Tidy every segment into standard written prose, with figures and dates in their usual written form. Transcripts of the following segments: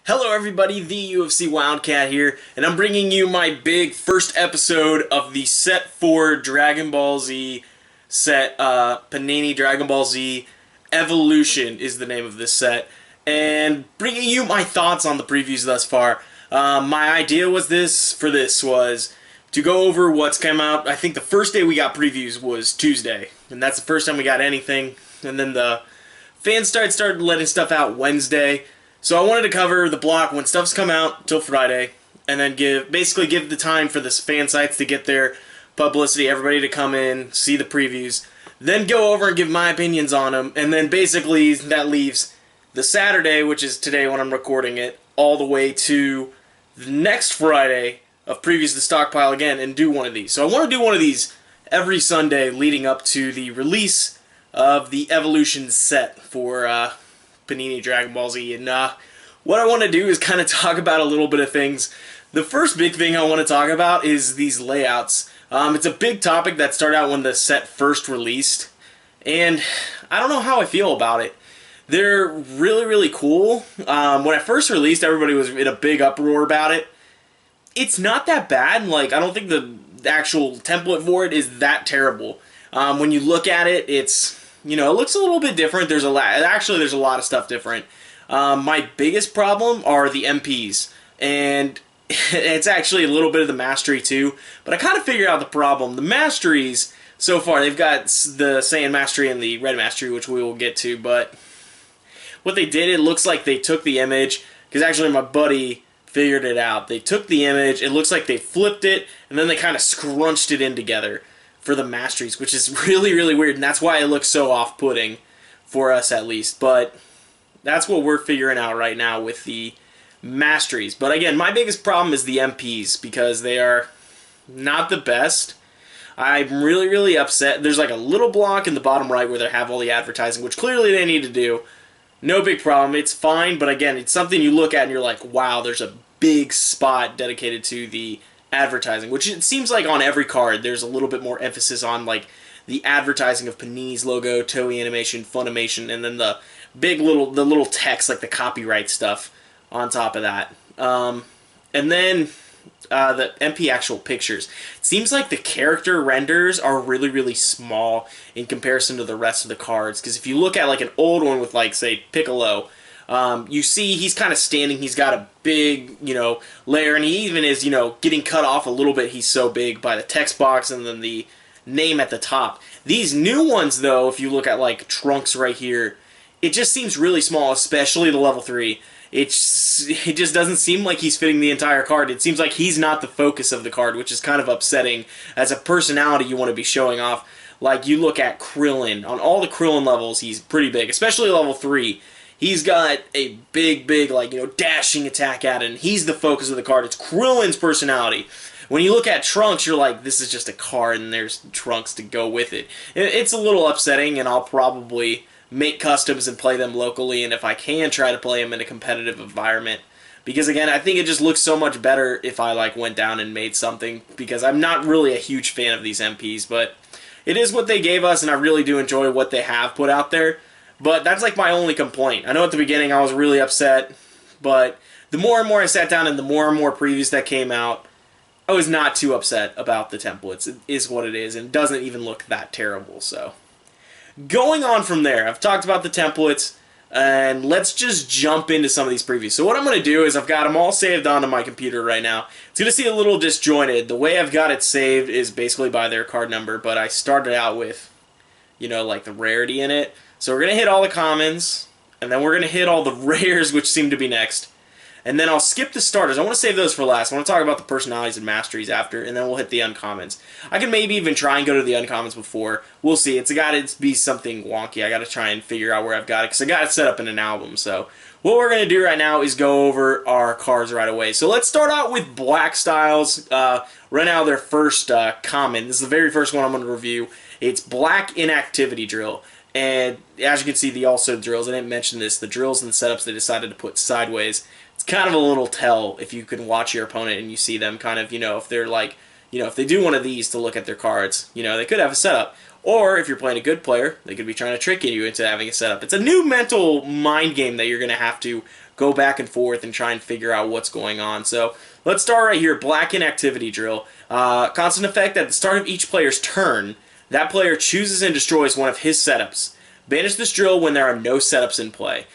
Hello everybody, the UFC Wildcat here, and I'm bringing you my big first episode of the set for Dragon Ball Z set, Panini Dragon Ball Z Evolution is the name of this set, and bringing you my thoughts on the previews thus far. My idea was was to go over what's come out. I think the first day we got previews was Tuesday, and that's the first time we got anything, and then the fans started letting stuff out Wednesday. So I wanted to cover the block when stuff's come out till Friday, and then basically give the time for the fan sites to get their publicity, everybody to come in, see the previews, then go over and give my opinions on them, and then basically that leaves the Saturday, which is today when I'm recording it, all the way to the next Friday of previews to stockpile again and do one of these. So I want to do one of these every Sunday leading up to the release of the Evolution set for Panini Dragon Ball Z, and what I want to do is kind of talk about a little bit of things. The first big thing I want to talk about is these layouts. It's a big topic that started out when the set first released, and I don't know how I feel about it. They're really, really cool. When I first released, everybody was in a big uproar about it. It's not that bad. Like, I don't think the actual template for it is that terrible. When you look at it, it's, you know, it looks a little bit different. There's a lot of stuff different. My biggest problem are the MPs, and it's actually a little bit of the mastery too, but I kind of figured out the problem. The masteries, so far, they've got the Saiyan mastery and the red mastery, which we will get to, but what they did, it looks like they took the image, because actually my buddy figured it out. They took the image, it looks like they flipped it, and then they kind of scrunched it in together for the masteries, which is really, really weird, and that's why it looks so off-putting for us at least. But that's what we're figuring out right now with the masteries. But again, my biggest problem is the MPs, because they are not the best. I'm really, really upset. There's like a little block in the bottom right where they have all the advertising, which clearly they need to do. No big problem. It's fine, but again, it's something you look at and you're like, wow, there's a big spot dedicated to the advertising, which it seems like on every card there's a little bit more emphasis on, like, the advertising of Panini's logo, Toei Animation, Funimation, and then the little text, like the copyright stuff on top of that. And then the MP actual pictures. It seems like the character renders are really, really small in comparison to the rest of the cards, because if you look at like an old one with, like, say, Piccolo, you see he's kind of standing, he's got a big, you know, layer, and he even is, you know, getting cut off a little bit. He's so big by the text box and then the name at the top. These new ones, though, if you look at, like, Trunks right here, it just seems really small, especially the level 3. It just doesn't seem like he's fitting the entire card. It seems like he's not the focus of the card, which is kind of upsetting. As a personality you want to be showing off. Like, you look at Krillin. On all the Krillin levels, he's pretty big, especially level 3. He's got a big, like, you know, dashing attack at it, and he's the focus of the card. It's Krillin's personality. When you look at Trunks, you're like, this is just a card, and there's Trunks to go with it. It's a little upsetting, and I'll probably make customs and play them locally, and if I can, try to play them in a competitive environment. Because, again, I think it just looks so much better if I, like, went down and made something, because I'm not really a huge fan of these MPs, but it is what they gave us, and I really do enjoy what they have put out there. But that's, like, my only complaint. I know at the beginning I was really upset, but the more and more I sat down and the more and more previews that came out, I was not too upset about the templates. It is what it is, and it doesn't even look that terrible. So, going on from there, I've talked about the templates, and let's just jump into some of these previews. So what I'm going to do is I've got them all saved onto my computer right now. It's going to see a little disjointed. The way I've got it saved is basically by their card number, but I started out with, you know, like the rarity in it. So we're going to hit all the commons, and then we're going to hit all the rares, which seem to be next. And then I'll skip the starters. I want to save those for last. I want to talk about the personalities and masteries after, and then we'll hit the uncommons. I can maybe even try and go to the uncommons before. We'll see. It's got to be something wonky. I got to try and figure out where I've got it, because I got it set up in an album. So what we're going to do right now is go over our cards right away. So let's start out with Black Styles. Right now, their first common. This is the very first one I'm going to review. It's Black Inactivity Drill. And as you can see, the also drills, I didn't mention this, the drills and the setups they decided to put sideways. It's kind of a little tell if you can watch your opponent and you see them kind of, you know, if they're like, you know, if they do one of these to look at their cards, you know, they could have a setup. Or if you're playing a good player, they could be trying to trick you into having a setup. It's a new mental mind game that you're going to have to go back and forth and try and figure out what's going on. So let's start right here. Black Inactivity Drill. Constant effect at the start of each player's turn. That player chooses and destroys one of his setups. Banish this drill when there are no setups in play.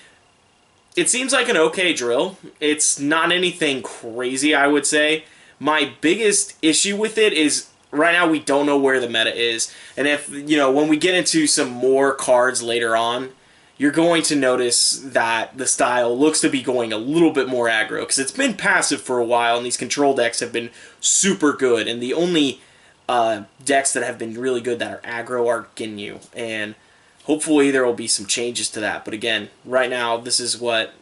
It seems like an okay drill. It's not anything crazy, I would say. My biggest issue with it is right now we don't know where the meta is. And if, when we get into some more cards later on, you're going to notice that the style looks to be going a little bit more aggro, because it's been passive for a while, and these control decks have been super good, and the only decks that have been really good that are aggro are Ginyu, and hopefully there will be some changes to that. But again, right now, this is what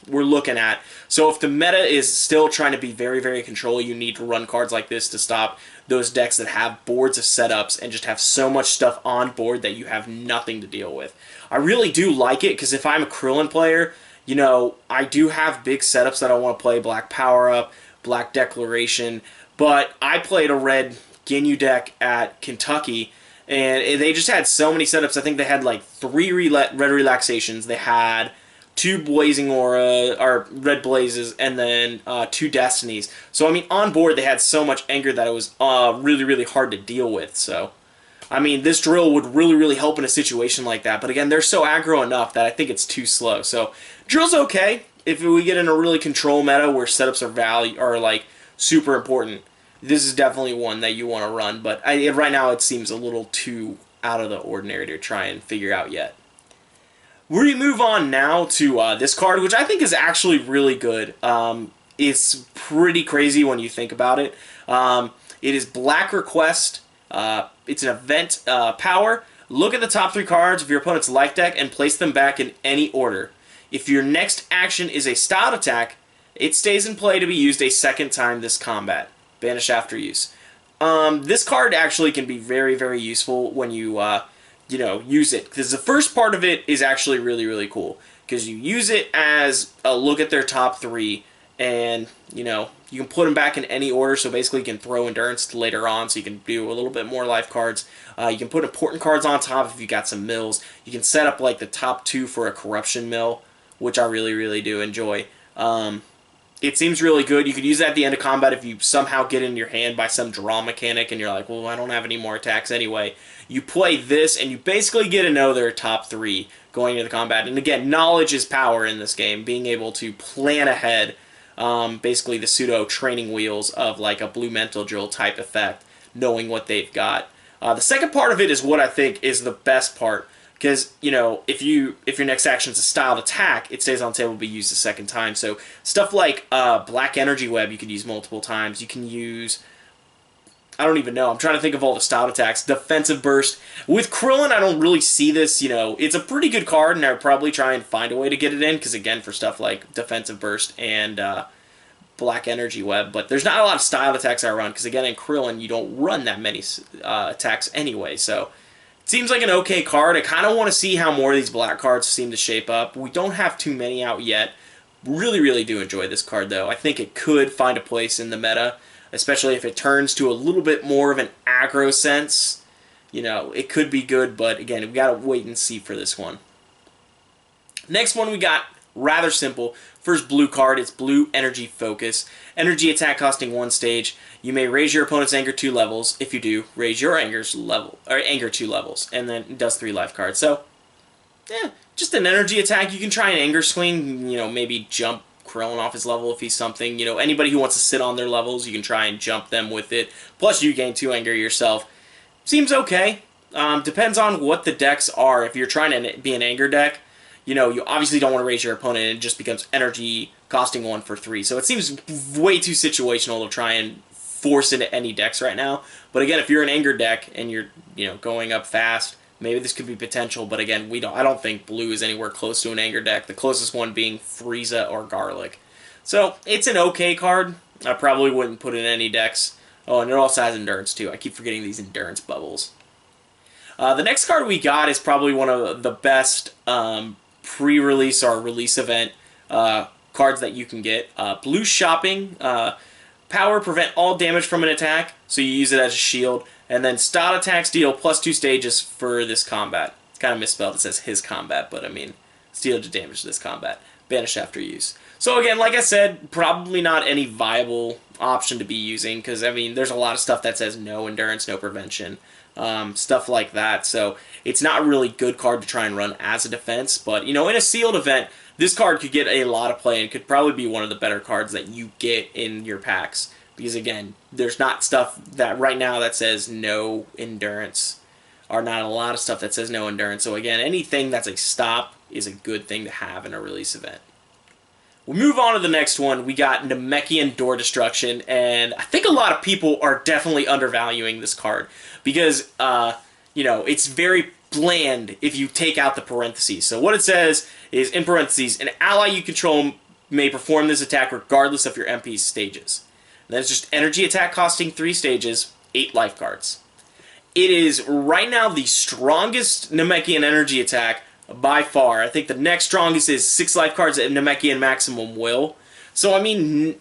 we're looking at. So if the meta is still trying to be very, very control, you need to run cards like this to stop those decks that have boards of setups and just have so much stuff on board that you have nothing to deal with. I really do like it, because if I'm a Krillin player, I do have big setups that I want to play. Black Power Up, Black Declaration, but I played a red Ginyu deck at Kentucky, and they just had so many setups. I think they had like 3 red relaxations. They had 2 blazing aura, or red blazes, and then 2 destinies. So I mean, on board they had so much anger that it was really, really hard to deal with. So I mean, this drill would really, really help in a situation like that. But again, they're so aggro enough that I think it's too slow. So drill's okay if we get in a really control meta where setups are like super important. This is definitely one that you want to run. But right now it seems a little too out of the ordinary to try and figure out yet. We move on now to this card, which I think is actually really good. It's pretty crazy when you think about it. It is Black Request. It's an event power. Look at the top 3 cards of your opponent's life deck and place them back in any order. If your next action is a styled attack, it stays in play to be used a second time this combat. Banish after use. This card actually can be very, very useful when you use it, because the first part of it is actually really, really cool, because you use it as a look at their top 3, and you can put them back in any order. So basically you can throw endurance later on, so you can do a little bit more life cards. You can put important cards on top if you got some mills. You can set up like the top 2 for a corruption mill, which I really, really do enjoy. It seems really good. You could use that at the end of combat if you somehow get in your hand by some draw mechanic and you're like, well, I don't have any more attacks anyway. You play this and you basically get to know their top 3 going into the combat. And again, knowledge is power in this game. Being able to plan ahead, basically the pseudo training wheels of like a blue mental drill type effect, knowing what they've got. The second part of it is what I think is the best part. Because, if your next action is a styled attack, it stays on the table to be used a second time. So stuff like Black Energy Web you could use multiple times. You can use, I don't even know, I'm trying to think of all the styled attacks. Defensive Burst. With Krillin, I don't really see this, it's a pretty good card, and I would probably try and find a way to get it in, because again, for stuff like Defensive Burst and Black Energy Web. But there's not a lot of styled attacks I run, because again, in Krillin, you don't run that many attacks anyway, so seems like an okay card. I kind of want to see how more of these black cards seem to shape up. We don't have too many out yet. Really, really do enjoy this card, though. I think it could find a place in the meta, especially if it turns to a little bit more of an aggro sense. It could be good, but again, we got to wait and see for this one. Next one we got, rather simple. First blue card, it's Blue Energy Focus. Energy attack costing 1 stage. You may raise your opponent's anger 2 levels. If you do, raise your anger 2 levels, and then it does 3 life cards. So, just an energy attack. You can try an anger swing. Maybe jump Krillin off his level if he's something. Anybody who wants to sit on their levels, you can try and jump them with it. Plus, you gain 2 anger yourself. Seems okay. Depends on what the decks are. If you're trying to be an anger deck, you obviously don't want to raise your opponent, and it just becomes energy costing 1 for 3. So it seems way too situational to try and force into any decks right now. But again, if you're an anger deck and you're going up fast, maybe this could be potential. But again, I don't think blue is anywhere close to an anger deck. The closest one being Frieza or Garlic. So it's an okay card. I probably wouldn't put it in any decks. Oh, and it also has endurance too. I keep forgetting these endurance bubbles. The next card we got is probably one of the best pre-release or release event cards that you can get. Blue Shopping. Power, prevent all damage from an attack, so you use it as a shield. And then styled attacks deal +2 stages for this combat. It's kind of misspelled. It says his combat, but I mean, deal to damage this combat. banished after use. So again, like I said, probably not any viable option to be using, because I mean, there's a lot of stuff that says no endurance, no prevention, stuff like that. So it's not really good card to try and run as a defense. But you know, in a sealed event, this card could get a lot of play and could probably be one of the better cards that you get in your packs. Because again, there's not stuff that right now that says no endurance, or not a lot of stuff that says no endurance. So again, anything that's a stop is a good thing to have in a release event. We move on to the next one. We got Namekian Door Destruction, and I think a lot of people are definitely undervaluing this card because, you know, it's very bland if you take out the parentheses. So what it says is, in parentheses, an ally you control may perform this attack regardless of your MP's stages. And that's just energy attack costing 3 stages, 8 life cards. It is right now the strongest Namekian energy attack by far. I think the next strongest is 6 life cards at Namekian maximum will. So, I mean,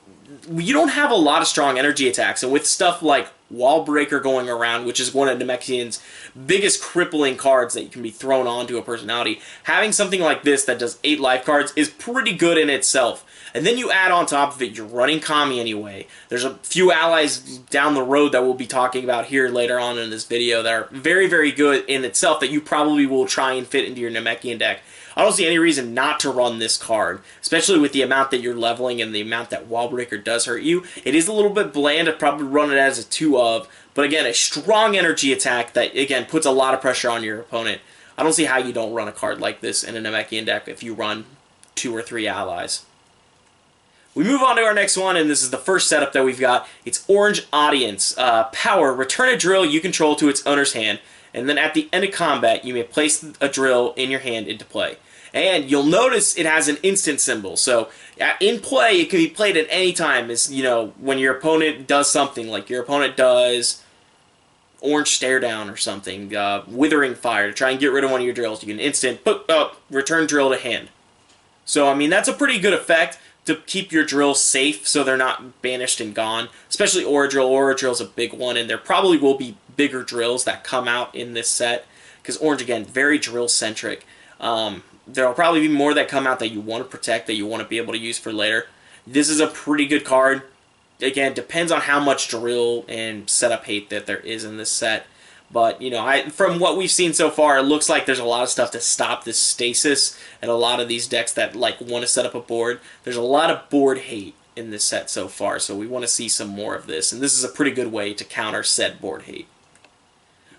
you don't have a lot of strong energy attacks. And with stuff like Wall Breaker going around, which is one of Namekian's biggest crippling cards that you can be thrown onto a personality, having something like this that does 8 life cards is pretty good in itself. And then you add on top of it, you're running Kami anyway. There's a few allies down the road that we'll be talking about here later on in this video that are very, very good in itself that you probably will try and fit into your Namekian deck. I don't see any reason not to run this card, especially with the amount that you're leveling and the amount that Wallbreaker does hurt you. It is a little bit bland. I'd probably run it as a 2 of, but again, a strong energy attack that, again, puts a lot of pressure on your opponent. I don't see how you don't run a card like this in a Namekian deck if you run 2 or 3 allies. We move on to our next one, and this is the first setup that we've got. It's Orange Audience. Power, return a drill you control to its owner's hand, and then at the end of combat, you may place a drill in your hand into play. And you'll notice it has an instant symbol. So in play, it can be played at any time. It's, you know, when your opponent does something, like your opponent does Orange Stare Down or something, Withering Fire, to try and get rid of one of your drills. You can instant, return drill to hand. So, I mean, that's a pretty good effect to keep your drills safe so they're not banished and gone. Especially Aura Drill. Aura Drill's a big one, and there probably will be bigger drills that come out in this set. Because Orange, again, very drill-centric. There will probably be more that come out that you want to protect, that you want to be able to use for later. This is a pretty good card. Again, depends on how much drill and setup hate that there is in this set. But, you know, from what we've seen so far, it looks like there's a lot of stuff to stop this stasis and a lot of these decks that like want to set up a board. There's a lot of board hate in this set so far, so we want to see some more of this. And this is a pretty good way to counter said board hate.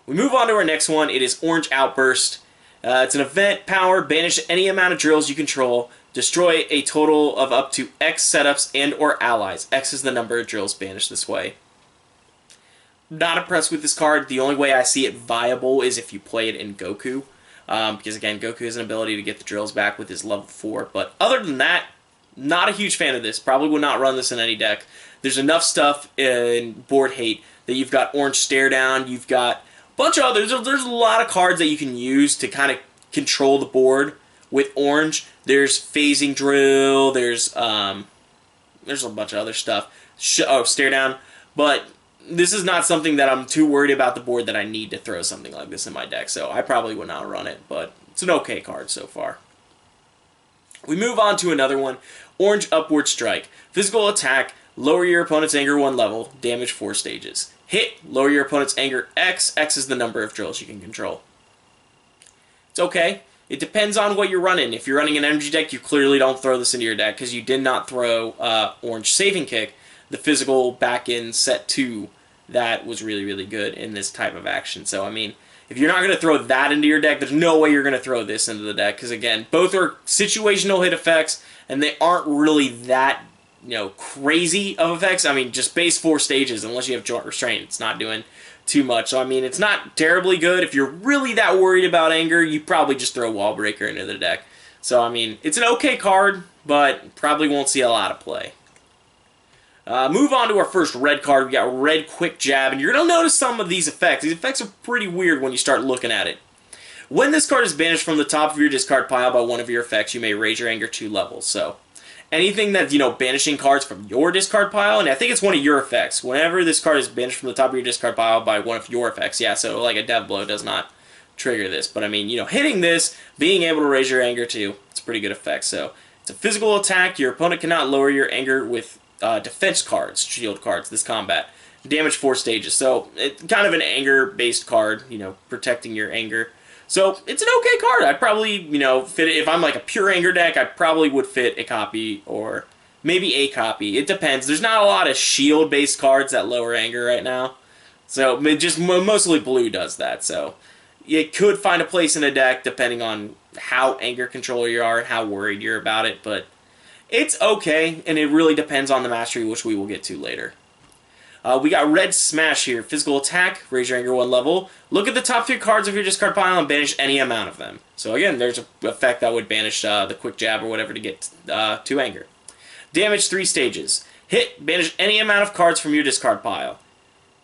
We move on to our next one. It is Orange Outburst. It's an event, power, banish any amount of drills you control, destroy a total of up to X setups and or allies. X is the number of drills banished this way. Not impressed with this card. The only way I see it viable is if you play it in Goku. Because again, Goku has an ability to get the drills back with his level 4. But other than that, not a huge fan of this. Probably would not run this in any deck. There's enough stuff in board hate that you've got Orange Stare Down, you've got bunch of others. There's a lot of cards that you can use to kind of control the board with Orange. There's Phasing Drill. There's a bunch of other stuff. Stare Down. But this is not something that I'm too worried about the board that I need to throw something like this in my deck. So I probably would not run it, but it's an okay card so far. We move on to another one. Orange Upward Strike. Physical attack. Lower your opponent's anger 1 level. Damage 4 stages. Hit, lower your opponent's anger X. X is the number of drills you can control. It's okay. It depends on what you're running. If you're running an energy deck, you clearly don't throw this into your deck because you did not throw Orange Saving Kick, the physical back in set 2 that was really, really good in this type of action. So, I mean, if you're not going to throw that into your deck, there's no way you're going to throw this into the deck because, again, both are situational hit effects and they aren't really that, you know, crazy of effects. I mean, just base 4 stages, unless you have Joint Restraint, it's not doing too much. So, I mean, it's not terribly good. If you're really that worried about anger, you probably just throw Wall Breaker into the deck. So, I mean, it's an okay card, but probably won't see a lot of play. Move on to our first red card. We got Red Quick Jab, and you're going to notice some of these effects. These effects are pretty weird when you start looking at it. When this card is banished from the top of your discard pile by one of your effects, you may raise your anger 2 levels. So, anything that's, you know, banishing cards from your discard pile, and I think it's one of your effects. Whenever this card is banished from the top of your discard pile by one of your effects, yeah, so like a Death Blow does not trigger this. But I mean, you know, hitting this, being able to raise your anger 2, it's a pretty good effect. So It's a physical attack. Your opponent cannot lower your anger with defense cards, shield cards, this combat. Damage 4 stages. So it's kind of an anger-based card, protecting your anger. So it's an okay card. I'd probably, fit it. If I'm like a pure anger deck, I probably would fit a copy or maybe a copy. It depends. There's not a lot of shield-based cards that lower anger right now. So just mostly blue does that. So you could find a place in a deck depending on how anger controller you are and how worried you're about it. But it's okay, and it really depends on the mastery, which we will get to later. We got Red Smash here. Physical attack, raise your anger 1 level. Look at the top 3 cards of your discard pile and banish any amount of them. So again, there's an effect that would banish the quick jab or whatever to get 2 anger. Damage 3 stages. Hit, banish any amount of cards from your discard pile.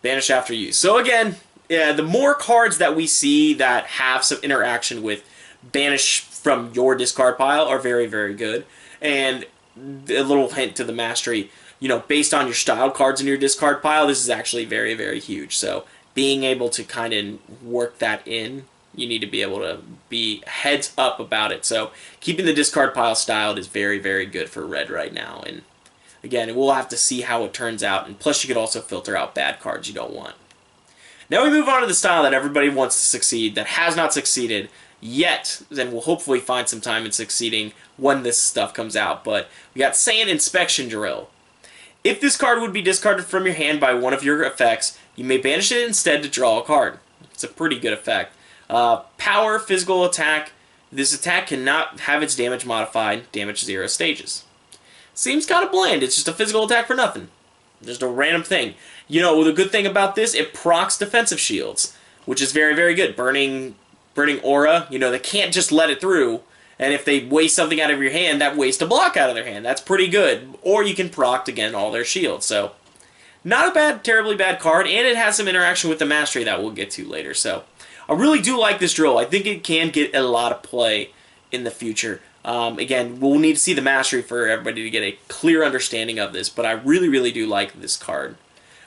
Banish after use. So again, yeah, the more cards that we see that have some interaction with banish from your discard pile are very, very good. And a little hint to the mastery, based on your style cards in your discard pile, this is actually very, very huge. So being able to kind of work that in, you need to be able to be heads up about it. So keeping the discard pile styled is very, very good for red right now. And again, we'll have to see how it turns out. And plus, you could also filter out bad cards you don't want. Now we move on to the style that everybody wants to succeed, that has not succeeded yet. Then we'll hopefully find some time in succeeding when this stuff comes out. But we got Saiyan Inspection Drill. If this card would be discarded from your hand by one of your effects, you may banish it instead to draw a card. It's a pretty good effect. Power, physical attack. This attack cannot have its damage modified, damage 0 stages. Seems kind of bland. It's just a physical attack for nothing. Just a random thing. The good thing about this, it procs defensive shields, which is very, very good. Burning aura, they can't just let it through. And if they waste something out of your hand, that wastes a block out of their hand. That's pretty good. Or you can proc again all their shields. So not a terribly bad card, and it has some interaction with the mastery that we'll get to later. So I really do like this drill. I think it can get a lot of play in the future. Again, we'll need to see the mastery for everybody to get a clear understanding of this, but I really, really do like this card.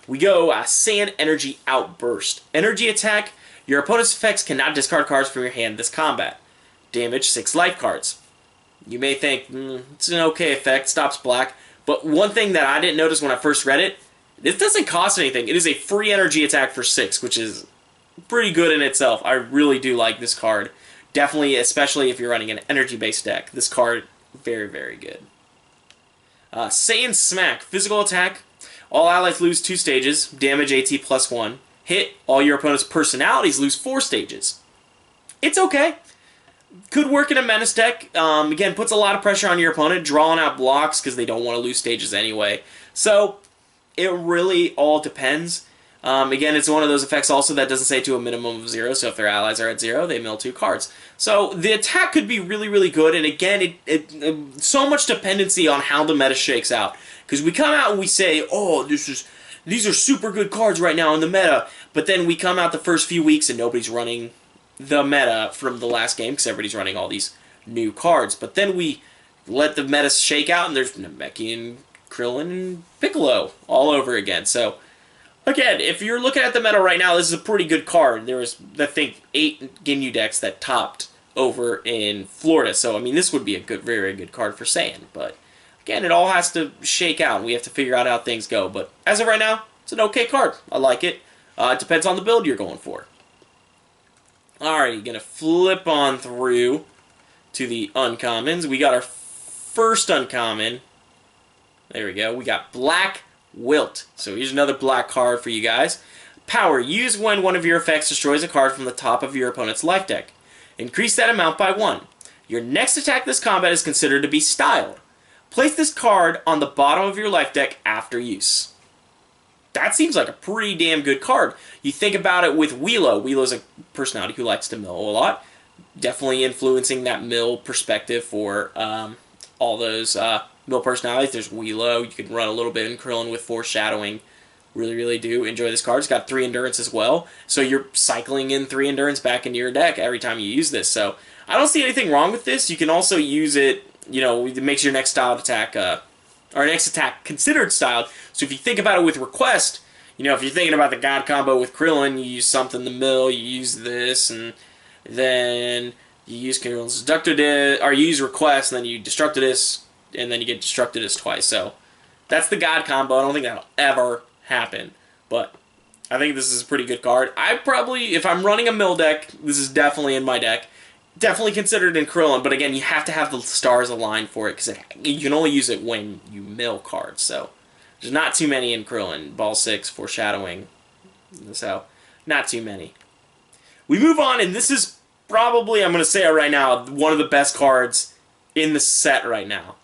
We go Saiyan Energy Outburst. Energy attack. Your opponent's effects cannot discard cards from your hand this combat. Damage 6 life cards. You may think, it's an okay effect, stops black, but one thing that I didn't notice when I first read it, this doesn't cost anything. It is a free energy attack for 6, which is pretty good in itself. I really do like this card. Definitely, especially if you're running an energy-based deck. This card, very, very good. Saiyan Smack. Physical attack. All allies lose 2 stages. Damage AT +1. Hit. All your opponent's personalities lose 4 stages. It's okay. Could work in a menace deck. Again, puts a lot of pressure on your opponent, drawing out blocks because they don't want to lose stages anyway. So, it really all depends. Again, it's one of those effects also that doesn't say to a minimum of 0, so if their allies are at 0, they mill 2 cards. So, the attack could be really, really good, and again, so much dependency on how the meta shakes out. Because we come out and we say, oh, these are super good cards right now in the meta, but then we come out the first few weeks and nobody's running the meta from the last game because everybody's running all these new cards. But then we let the meta shake out and there's Namekian, Krillin, and Piccolo all over again. So, again, if you're looking at the meta right now, this is a pretty good card. There was, I think, 8 Ginyu decks that topped over in Florida. So, I mean, this would be a good, very, very good card for Saiyan. But, again, it all has to shake out, and we have to figure out how things go. But, as of right now, it's an okay card. I like it. It depends on the build you're going for. Alright, going to flip on through to the uncommons. We got our first uncommon. There we go. We got Black Wilt. So here's another black card for you guys. Power. Use when one of your effects destroys a card from the top of your opponent's life deck. Increase that amount by 1. Your next attack this combat is considered to be styled. Place this card on the bottom of your life deck after use. That seems like a pretty damn good card. You think about it with Wheelo. Wheelo's a personality who likes to mill a lot. Definitely influencing that mill perspective for all those mill personalities. There's Wheelo. You can run a little bit in Krillin with Foreshadowing. Really, really do enjoy this card. It's got 3 endurance as well. So you're cycling in 3 endurance back into your deck every time you use this. So I don't see anything wrong with this. You can also use it, it makes your next styled attack or next attack considered styled. So if you think about it with Request, if you're thinking about the God combo with Krillin, you use something to mill, you use this, and then you use Krillin's Destructo Disc, or you use Request, and then you Destructo Disc, and then you get destructed as twice. So that's the God combo. I don't think that'll ever happen, but I think this is a pretty good card. I probably, if I'm running a mill deck, this is definitely in my deck. Definitely considered in Krillin, but again, you have to have the stars aligned for it, because you can only use it when you mill cards, so there's not too many in Krillin. Ball 6, Foreshadowing, so not too many. We move on, and this is probably, I'm going to say it right now, one of the best cards in the set right now.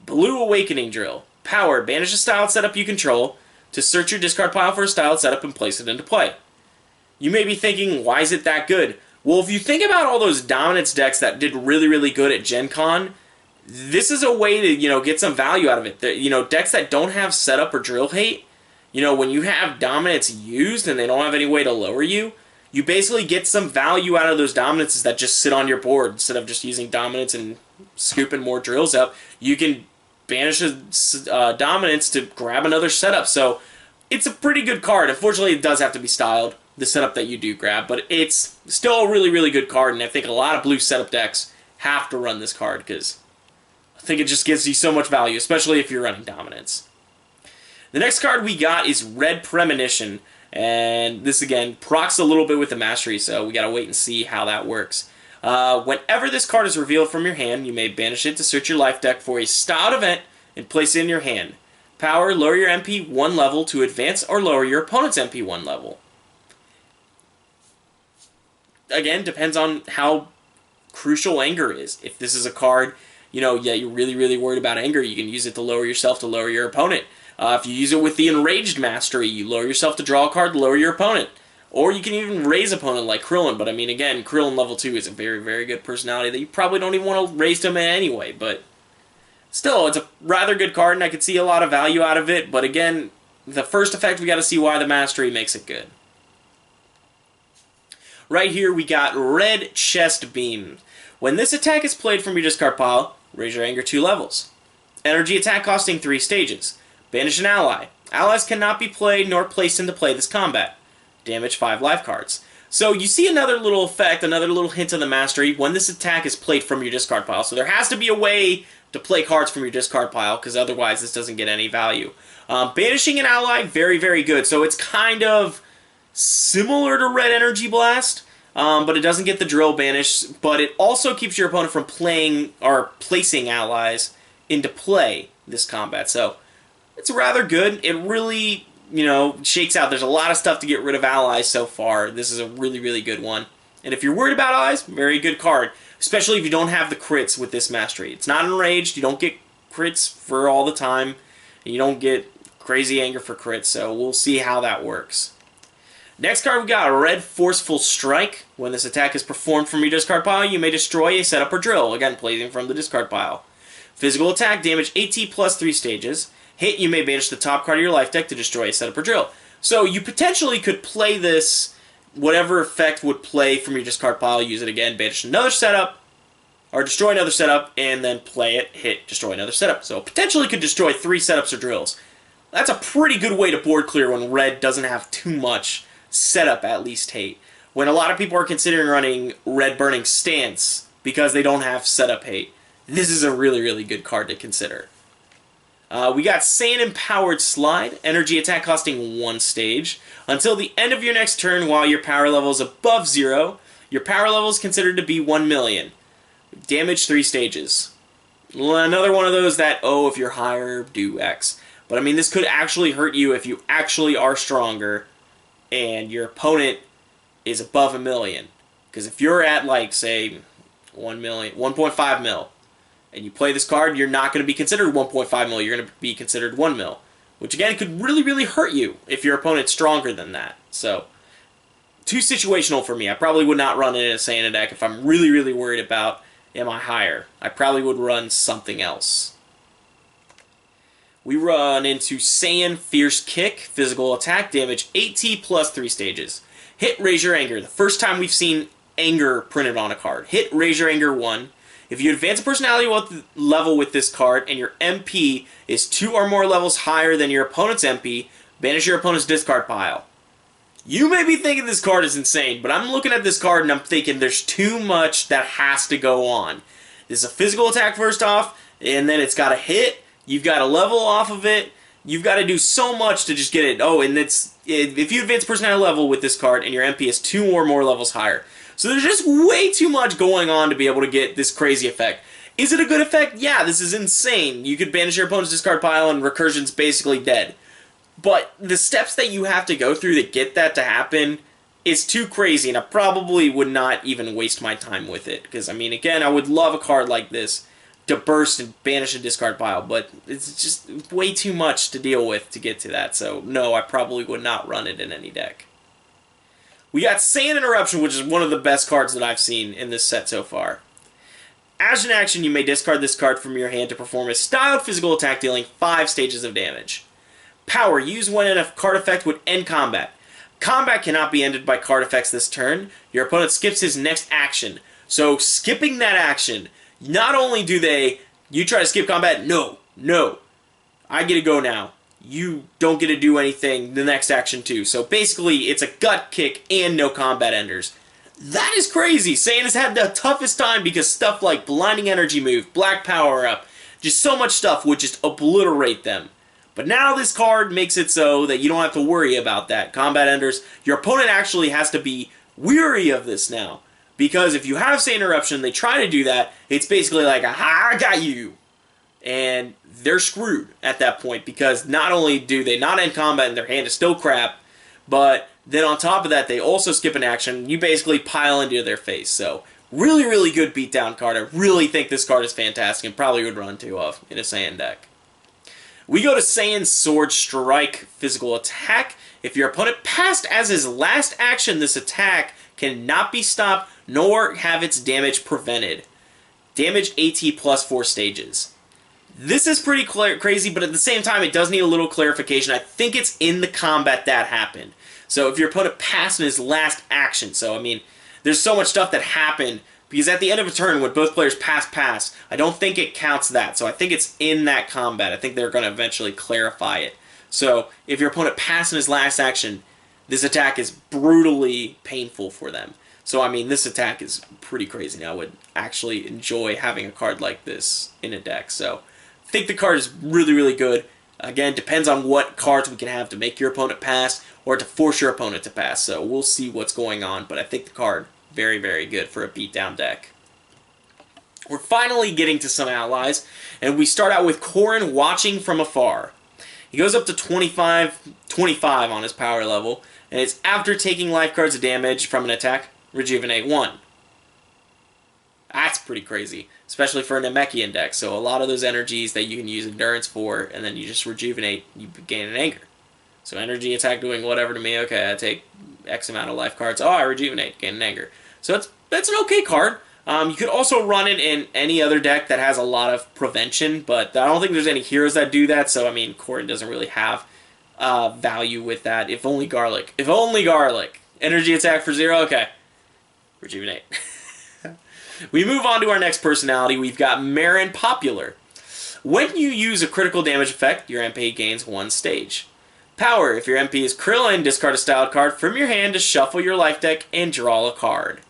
Blue Awakening Drill. Power, banish a styled setup you control to search your discard pile for a styled setup and place it into play. You may be thinking, why is it that good? Well, if you think about all those dominance decks that did really, really good at Gen Con, this is a way to, get some value out of it. Decks that don't have setup or drill hate, when you have dominance used and they don't have any way to lower you, you basically get some value out of those dominances that just sit on your board. Instead of just using dominance and scooping more drills up, you can banish a dominance to grab another setup. So it's a pretty good card. Unfortunately, it does have to be styled, the setup that you do grab, but it's still a really, really good card, and I think a lot of blue setup decks have to run this card, because I think it just gives you so much value, especially if you're running dominance. The next card we got is Red Premonition, and this, again, procs a little bit with the Mastery, so we gotta wait and see how that works. Whenever this card is revealed from your hand, you may banish it to search your life deck for a styled event and place it in your hand. Power, lower your MP 1 level to advance or lower your opponent's MP 1 level. Again, depends on how crucial Anger is. If this is a card, you're really, really worried about Anger, you can use it to lower yourself to lower your opponent. If you use it with the Enraged Mastery, you lower yourself to draw a card to lower your opponent. Or you can even raise opponent like Krillin, but I mean, again, Krillin level 2 is a very, very good personality that you probably don't even want to raise to him anyway, but still, it's a rather good card, and I could see a lot of value out of it, but again, the first effect, we got to see why the Mastery makes it good. Right here, we got Red Chest Beam. When this attack is played from your discard pile, raise your Anger 2 levels. Energy attack costing 3 stages. Banish an ally. Allies cannot be played nor placed into play this combat. Damage 5 life cards. So you see another little effect, another little hint of the Mastery when this attack is played from your discard pile. So there has to be a way to play cards from your discard pile, because otherwise this doesn't get any value. Banishing an ally, very, very good. So it's kind of similar to Red Energy Blast, but it doesn't get the drill banish, but it also keeps your opponent from playing or placing allies into play this combat. So it's rather good. It really, shakes out. There's a lot of stuff to get rid of allies so far. This is a really, really good one. And if you're worried about allies, very good card, especially if you don't have the crits with this Mastery. It's not enraged. You don't get crits for all the time. And you don't get crazy Anger for crits, so we'll see how that works. Next card, we got Red Forceful Strike. When this attack is performed from your discard pile, you may destroy a setup or drill, again, placing from the discard pile. Physical attack, damage AT plus 3 stages. Hit, you may banish the top card of your life deck to destroy a setup or drill. So you potentially could play this, whatever effect would play from your discard pile, use it again, banish another setup, or destroy another setup, and then play it, hit, destroy another setup. So potentially could destroy 3 setups or drills. That's a pretty good way to board clear when red doesn't have too much setup, at least hate. When a lot of people are considering running Red Burning Stance because they don't have setup hate, this is a really, really good card to consider. We got Saiyan Empowered Slide, energy attack costing 1 stage. Until the end of your next turn, while your power level is above 0, your power level is considered to be 1 million. Damage 3 stages. Another one of those that, if you're higher, do X. But I mean, this could actually hurt you if you actually are stronger and your opponent is above 1 million. Because if you're at, like, say, 1 million, 1.5 mil, and you play this card, you're not going to be considered 1.5 mil, you're going to be considered 1 mil. Which, again, could really, really hurt you if your opponent's stronger than that. So, too situational for me. I probably would not run it in a Saiyan deck if I'm really, really worried about, am I higher? I probably would run something else. We run into Saiyan Fierce Kick, physical attack, damage 8T plus 3 stages. Hit, raise your Anger. The first time we've seen Anger printed on a card. Hit, raise your Anger 1. If you advance a personality level with this card and your MP is 2 or more levels higher than your opponent's MP, banish your opponent's discard pile. You may be thinking this card is insane, but I'm looking at this card and I'm thinking there's too much that has to go on. This is a physical attack first off, and then it's got to hit. You've got to level off of it. You've got to do so much to just get it. Oh, and if you advance personality level with this card, and your MP is 2 or more levels higher. So there's just way too much going on to be able to get this crazy effect. Is it a good effect? Yeah, this is insane. You could banish your opponent's discard pile and Recursion's basically dead. But the steps that you have to go through to get that to happen is too crazy, and I probably would not even waste my time with it. Because, I mean, again, I would love a card like this to burst and banish a discard pile, but it's just way too much to deal with to get to that. So, no, I probably would not run it in any deck. We got Saiyan Interruption, which is one of the best cards that I've seen in this set so far. As an action, you may discard this card from your hand to perform a styled physical attack dealing 5 stages of damage. Power, use when a card effect would end combat. Combat cannot be ended by card effects this turn. Your opponent skips his next action. So skipping that action, not only do you try to skip combat, no, I get to go now. You don't get to do anything the next action too. So basically, it's a gut kick and no combat enders. That is crazy. Saiyan has had the toughest time because stuff like Blinding Energy Move, Black Power Up, just so much stuff would just obliterate them. But now this card makes it so that you don't have to worry about that. Combat enders, your opponent actually has to be weary of this now. Because if you have Saiyan Interruption, they try to do that, it's basically like, aha, I got you. And they're screwed at that point because not only do they not end combat and their hand is still crap, but then on top of that, they also skip an action. You basically pile into their face. So, really, really good beatdown card. I really think this card is fantastic and probably would run 2 of in a Saiyan deck. We go to Saiyan Sword Strike Physical Attack. If your opponent passed as his last action, this attack cannot be stopped nor have its damage prevented. Damage AT plus 4 stages. This is pretty crazy, but at the same time, it does need a little clarification. I think it's in the combat that happened. So if your opponent passed in his last action, so I mean, there's so much stuff that happened, because at the end of a turn, when both players pass, I don't think it counts that. So I think it's in that combat. I think they're going to eventually clarify it. So if your opponent passed in his last action, this attack is brutally painful for them. So I mean, this attack is pretty crazy. Now I would actually enjoy having a card like this in a deck. So I think the card is really, really good. Again, depends on what cards we can have to make your opponent pass or to force your opponent to pass. So we'll see what's going on. But I think the card, very, very good for a beatdown deck. We're finally getting to some allies. And we start out with Corrin Watching from Afar. He goes up to 25 on his power level. And it's after taking life cards of damage from an attack, Rejuvenate 1. That's pretty crazy, especially for a Namekian deck. So a lot of those energies that you can use Endurance for, and then you just rejuvenate, you gain an Anger. So energy attack doing whatever to me, okay, I take X amount of life cards, oh, I rejuvenate, gain an Anger. So that's an okay card. You could also run it in any other deck that has a lot of prevention, but I don't think there's any heroes that do that, so I mean, Corrin doesn't really have value with that. If only Garlic. If only Garlic. Energy attack for 0, okay. Rejuvenate. We move on to our next personality. We've got Marin Popular. When you use a critical damage effect, your MP gains 1 stage. Power. If your MP is Krillin, discard a styled card from your hand to shuffle your life deck and draw a card.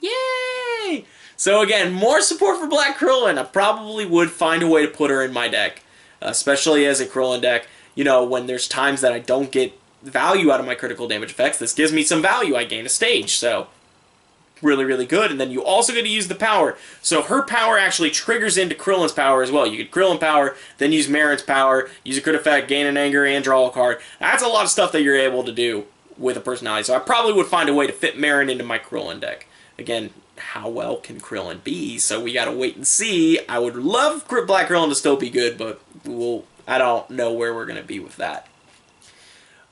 Yay! So again, more support for Black Krillin. I probably would find a way to put her in my deck, especially as a Krillin deck. You know, when there's times that I don't get value out of my critical damage effects, this gives me some value. I gain a stage, so really, really good. And then you also get to use the power. So her power actually triggers into Krillin's power as well. You get Krillin power, then use Marin's power, use a crit effect, gain an Anger, and draw a card. That's a lot of stuff that you're able to do with a personality. So I probably would find a way to fit Marin into my Krillin deck. Again, how well can Krillin be? So we gotta wait and see. I would love Black Krillin to still be good, but I don't know where we're gonna be with that.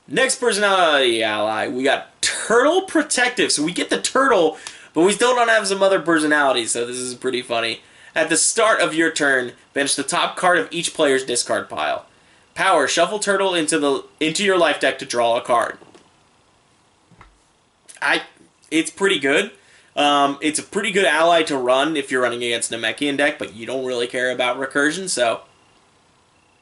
Next personality ally, we got Turtle Protective. So we get the turtle, but we still don't have some other personalities, so this is pretty funny. At the start of your turn, bench the top card of each player's discard pile. Power, shuffle Turtle into your life deck to draw a card. It's pretty good. It's a pretty good ally to run if you're running against a Namekian deck, but you don't really care about recursion, so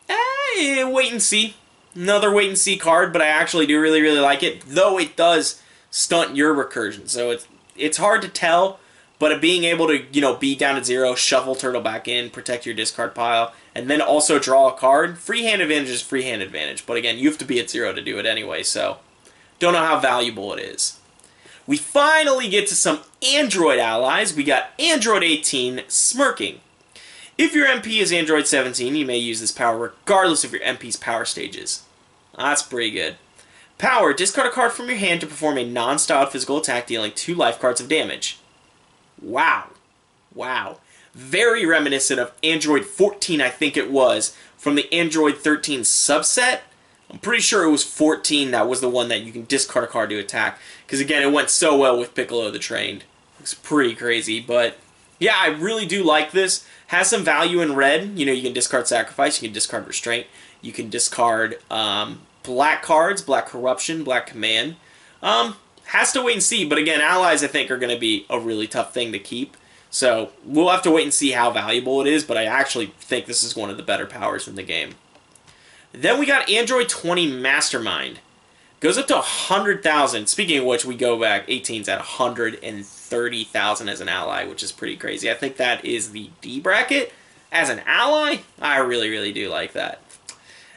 wait and see. Another wait and see card, but I actually do really like it, though it does stunt your recursion, so it's hard to tell, but being able to, be down at 0, shuffle turtle back in, protect your discard pile, and then also draw a card, free hand advantage is free hand advantage. But again, you have to be at 0 to do it anyway, so don't know how valuable it is. We finally get to some Android allies. We got Android 18, Smirking. If your MP is Android 17, you may use this power regardless of your MP's power stages. That's pretty good. Power, discard a card from your hand to perform a non-styled physical attack dealing 2 life cards of damage. Wow. Wow. Very reminiscent of Android 14, I think it was, from the Android 13 subset. I'm pretty sure it was 14 that was the one that you can discard a card to attack. Because again, it went so well with Piccolo the Trained. It's pretty crazy, but yeah, I really do like this. Has some value in red. You can discard Sacrifice, you can discard Restraint, you can discard black cards, Black Corruption, Black Command. Has to wait and see, but again, allies I think are going to be a really tough thing to keep. So we'll have to wait and see how valuable it is, but I actually think this is one of the better powers in the game. Then we got Android 20 Mastermind. Goes up to 100,000. Speaking of which, we go back, 18's at 130,000 as an ally, which is pretty crazy. I think that is the D bracket. As an ally, I really, really do like that.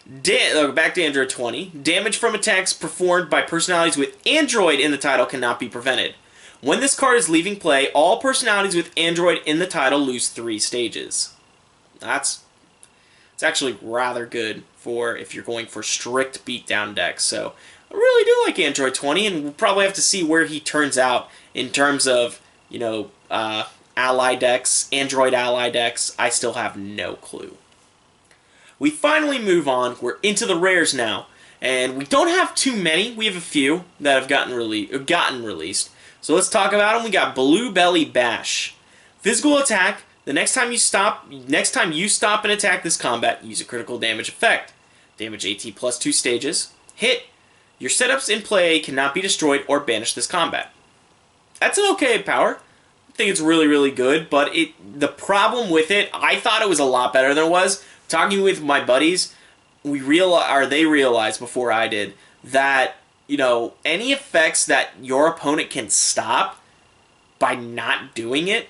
Back to Android 20. Damage from attacks performed by personalities with Android in the title cannot be prevented. When this card is leaving play, all personalities with Android in the title lose 3 stages. It's actually rather good for if you're going for strict beatdown decks. So I really do like Android 20, and we'll probably have to see where he turns out in terms of, ally decks, Android ally decks. I still have no clue. We finally move on. We're into the rares now, and we don't have too many. We have a few that have gotten released. So let's talk about them. We got Blue Belly Bash. Physical attack. The next time you stop and attack this combat, use a critical damage effect. Damage AT plus 2 stages. Hit. Your setups in play cannot be destroyed or banished this combat. That's an okay power. I think it's really, really good, but the problem with it, I thought it was a lot better than it was. Talking with my buddies, they realized before I did that, any effects that your opponent can stop by not doing it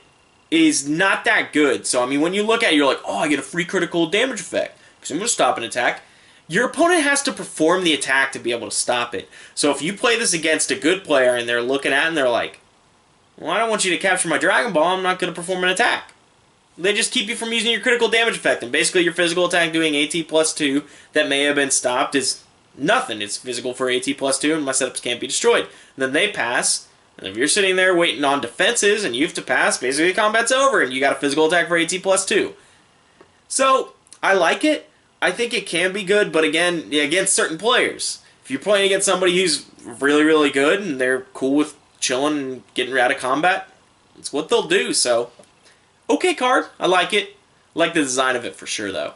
is not that good. So, when you look at it, you're like, oh, I get a free critical damage effect because I'm going to stop an attack. Your opponent has to perform the attack to be able to stop it. So if you play this against a good player and they're looking at it and they're like, well, I don't want you to capture my Dragon Ball, I'm not going to perform an attack. They just keep you from using your critical damage effect, and basically your physical attack doing AT plus 2 that may have been stopped is nothing. It's physical for AT plus 2, and my setups can't be destroyed. And then they pass, and if you're sitting there waiting on defenses and you have to pass, basically the combat's over, and you got a physical attack for AT plus 2. So, I like it. I think it can be good, but again, against certain players. If you're playing against somebody who's really, really good, and they're cool with chilling and getting out of combat, it's what they'll do, so okay card. I like it. I like the design of it for sure, though.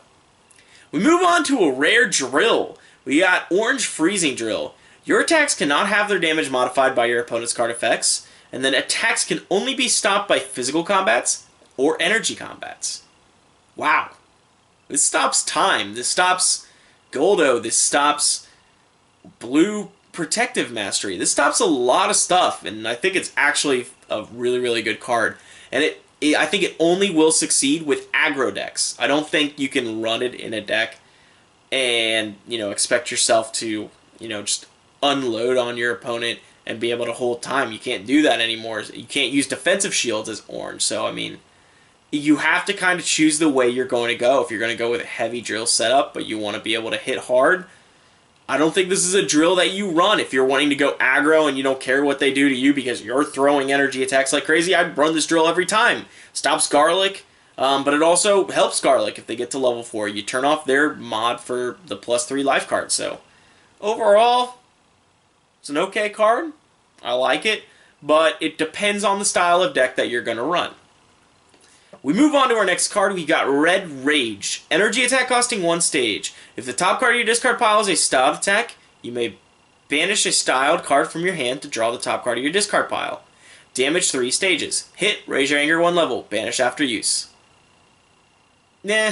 We move on to a rare drill. We got Orange Freezing Drill. Your attacks cannot have their damage modified by your opponent's card effects, and then attacks can only be stopped by physical combats or energy combats. Wow. This stops time. This stops Goldo. This stops Blue Protective Mastery. This stops a lot of stuff, and I think it's actually a really, really good card. And I think it only will succeed with aggro decks. I don't think you can run it in a deck and, expect yourself to, just unload on your opponent and be able to hold time. You can't do that anymore. You can't use defensive shields as orange. So, you have to kind of choose the way you're going to go. If you're going to go with a heavy drill setup, but you want to be able to hit hard, I don't think this is a drill that you run. If you're wanting to go aggro and you don't care what they do to you because you're throwing energy attacks like crazy, I'd run this drill every time. Stops Garlic, but it also helps Garlic if they get to level 4. You turn off their mod for the +3 life card. So, overall, it's an okay card. I like it, but it depends on the style of deck that you're going to run. We move on to our next card. We got Red Rage. Energy attack costing 1 stage. If the top card of your discard pile is a styled attack, you may banish a styled card from your hand to draw the top card of your discard pile. Damage 3 stages. Hit, raise your anger 1 level. Banish after use. Nah,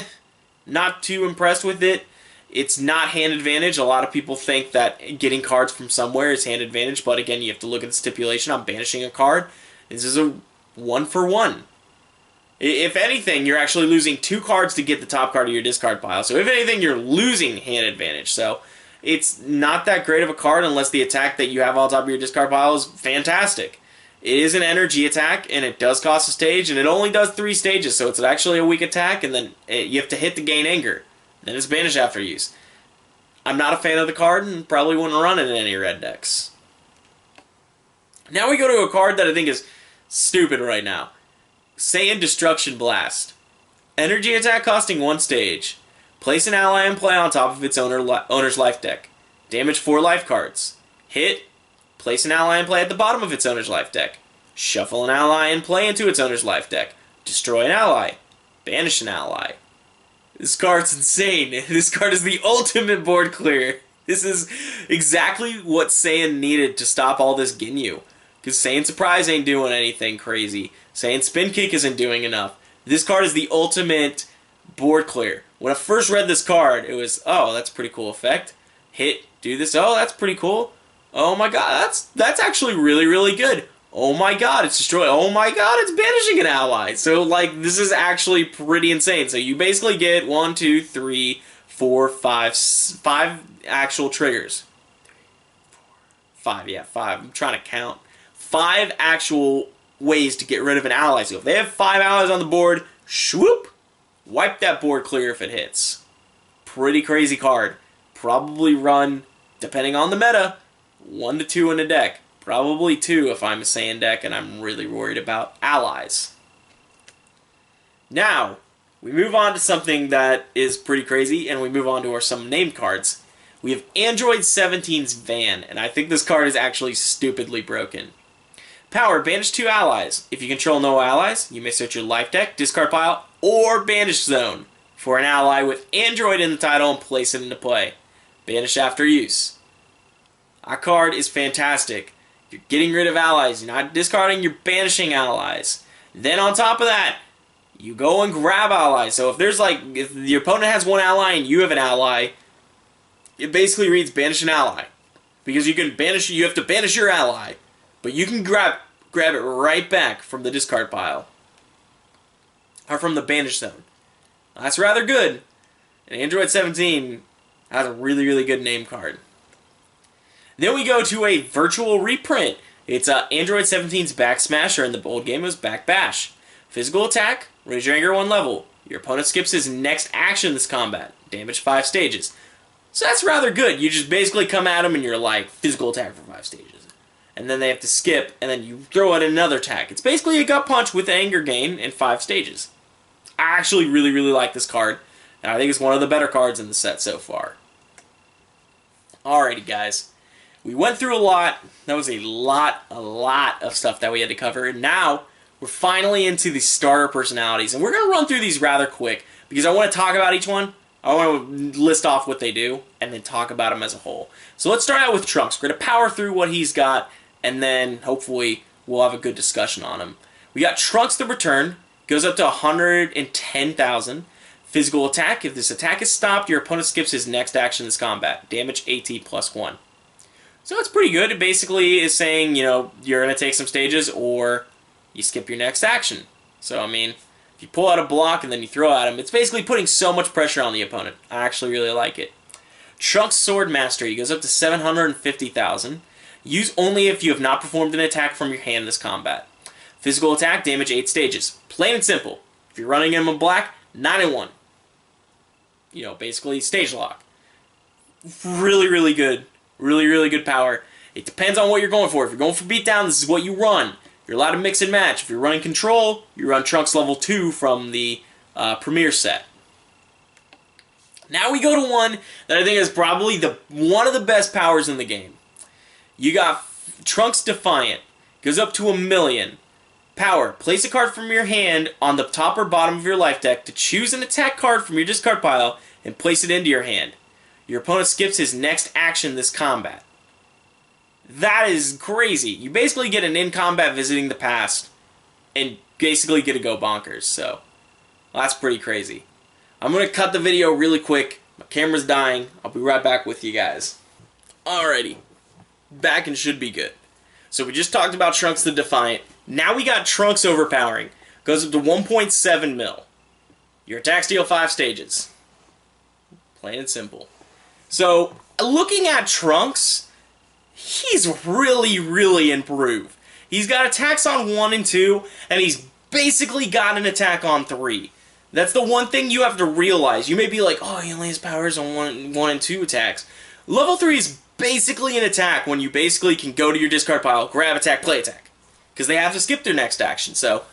not too impressed with it. It's not hand advantage. A lot of people think that getting cards from somewhere is hand advantage, but again, you have to look at the stipulation. I'm banishing a card. This is a 1 for 1. If anything, you're actually losing 2 cards to get the top card of your discard pile. So if anything, you're losing hand advantage. So it's not that great of a card unless the attack that you have on top of your discard pile is fantastic. It is an energy attack, and it does cost a stage, and it only does 3 stages, so it's actually a weak attack, and then you have to hit to gain anger. Then it's banished after use. I'm not a fan of the card, and probably wouldn't run it in any red decks. Now we go to a card that I think is stupid right now. Saiyan Destruction Blast. Energy attack costing 1 stage. Place an ally in play on top of its owner's life deck. Damage 4 life cards. Hit. Place an ally in play at the bottom of its owner's life deck. Shuffle an ally in play into its owner's life deck. Destroy an ally. Banish an ally. This card's insane. This card is the ultimate board clear. This is exactly what Saiyan needed to stop all this Ginyu. Because Saiyan Surprise ain't doing anything crazy. Saiyan Spin Kick isn't doing enough. This card is the ultimate board clear. When I first read this card, it was, oh, that's a pretty cool effect. Hit, do this, oh, that's pretty cool. Oh my god, that's actually really, really good. Oh my god, it's destroyed. Oh my god, it's banishing an ally. So, like, this is actually pretty insane. So you basically get 1, 2, 3, 4, 5 actual triggers. 5, yeah, 5. I'm trying to count. 5 actual ways to get rid of an ally. So if they have 5 allies on the board, swoop, wipe that board clear if it hits. Pretty crazy card. Probably run, depending on the meta, 1 to 2 in a deck. Probably 2 if I'm a Saiyan deck and I'm really worried about allies. Now, we move on to something that is pretty crazy, and we move on to some named cards. We have Android 17's Van, and I think this card is actually stupidly broken. Power, banish 2 allies. If you control no allies, you may search your life deck, discard pile, or banish zone for an ally with Android in the title and place it into play. Banish after use. Our card is fantastic. You're getting rid of allies. You're not discarding, you're banishing allies. Then on top of that, you go and grab allies. So if there's like, if the opponent has 1 ally and you have an ally, it basically reads banish an ally. Because you can banish, you have to banish your ally. But you can grab it right back from the discard pile. Or from the banish zone. That's rather good. And Android 17 has a really, really good name card. Then we go to a virtual reprint. It's Android 17's Back Smash, or in the old game it was Back Bash. Physical attack, raise your anger 1 level. Your opponent skips his next action this combat. Damage 5 stages. So that's rather good. You just basically come at them and you're like, physical attack for 5 stages. And then they have to skip, and then you throw out another attack. It's basically a gut punch with anger gain in 5 stages. I actually really, really like this card, and I think it's one of the better cards in the set so far. Alrighty, guys. We went through a lot. That was a lot of stuff that we had to cover. And now, we're finally into the starter personalities. And we're going to run through these rather quick, because I want to talk about each one. I want to list off what they do, and then talk about them as a whole. So let's start out with Trunks. We're going to power through what he's got, and then hopefully we'll have a good discussion on him. We got Trunks the Return. Goes up to 110,000. Physical attack. If this attack is stopped, your opponent skips his next action in this combat. Damage AT plus 1. So it's pretty good. It basically is saying, you know, you're going to take some stages or you skip your next action. So, I mean, if you pull out a block and then you throw at him, it's basically putting so much pressure on the opponent. I actually really like it. Trunks Sword Mastery goes up to 750,000. Use only if you have not performed an attack from your hand this combat. Physical attack, damage 8 stages. Plain and simple. If you're running him in black, 9 and 1. You know, basically stage lock. Really, really good. Really, really good power. It depends on what you're going for. If you're going for beatdown, this is what you run. You're allowed to mix and match. If you're running control, you run Trunks level 2 from the Premier set. Now we go to one that I think is probably one of the best powers in the game. You got Trunks Defiant. Goes up to 1,000,000. Power. Place a card from your hand on the top or bottom of your life deck to choose an attack card from your discard pile and place it into your hand. Your opponent skips his next action this combat. That is crazy. You basically get an in-combat visiting the past and basically get to go bonkers. So, that's pretty crazy. I'm going to cut the video really quick. My camera's dying. I'll be right back with you guys. Alrighty. Back and should be good. So we just talked about Trunks the Defiant. Now we got Trunks overpowering. Goes up to 1.7 mil. Your attacks deal 5 stages. Plain and simple. So, looking at Trunks, he's really, really improved. He's got attacks on 1 and 2, and he's basically got an attack on 3. That's the one thing you have to realize. You may be like, oh, he only has powers on 1 and 2 attacks. Level 3 is basically an attack when you basically can go to your discard pile, grab attack, play attack. Because they have to skip their next action. So,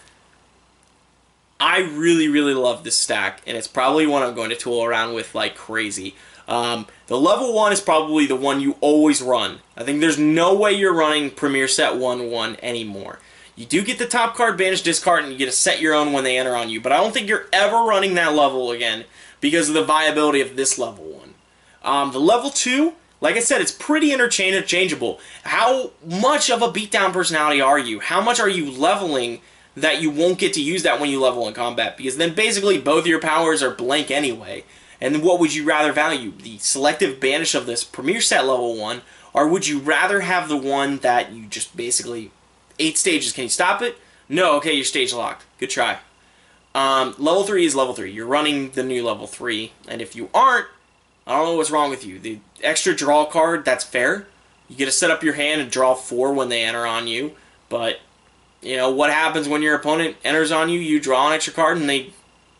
I really, really love this stack, and it's probably one I'm going to tool around with like crazy. The level 1 is probably the one you always run. I think there's no way you're running Premier Set 1-1 anymore. You do get the top card, banish, discard, and you get to set your own when they enter on you, but I don't think you're ever running that level again because of the viability of this level 1. The level 2, like I said, it's pretty interchangeable. How much of a beatdown personality are you? How much are you leveling that you won't get to use that when you level in combat? Because then basically both your powers are blank anyway. And what would you rather value? The selective banish of this Premier Set level 1, or would you rather have the one that you just basically 8 stages? Can you stop it? No, okay, you're stage locked. Good try. Level 3 is level 3. You're running the new level 3, and if you aren't, I don't know what's wrong with you. The extra draw card, that's fair. You get to set up your hand and draw 4 when they enter on you, but you know, what happens when your opponent enters on you? You draw an extra card and they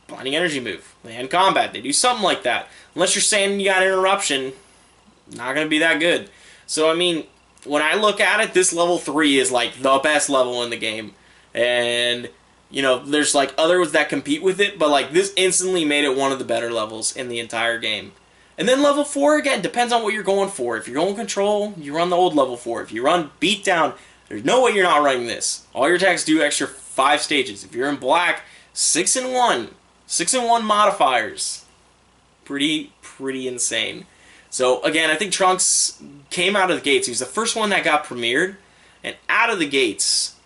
Blinding Energy move. They end combat. They do something like that. Unless you're saying you got interruption, not going to be that good. So, I mean, when I look at it, this level 3 is like the best level in the game. And, you know, there's like others that compete with it, but like this instantly made it one of the better levels in the entire game. And then level 4, again, depends on what you're going for. If you're going control, you run the old level 4. If you run beatdown, there's no way you're not running this. All your attacks do extra 5 stages. If you're in black, 6 and 1. 6 and 1 modifiers. Pretty insane. So, again, I think Trunks came out of the gates. He was the first one that got premiered. And out of the gates,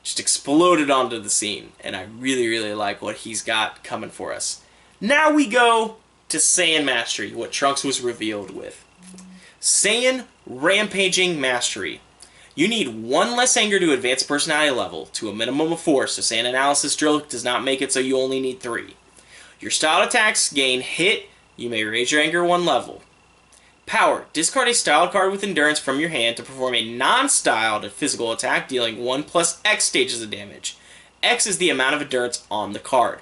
just exploded onto the scene. And I really like what he's got coming for us. Now we go to Saiyan Mastery, what Trunks was revealed with. Saiyan Rampaging Mastery. You need 1 less anger to advance personality level to a minimum of 4, so Saiyan Analysis Drill does not make it so you only need 3. Your styled attacks gain hit, you may raise your anger 1 level. Power. Discard a styled card with endurance from your hand to perform a non-styled physical attack dealing 1 plus X stages of damage. X is the amount of endurance on the card.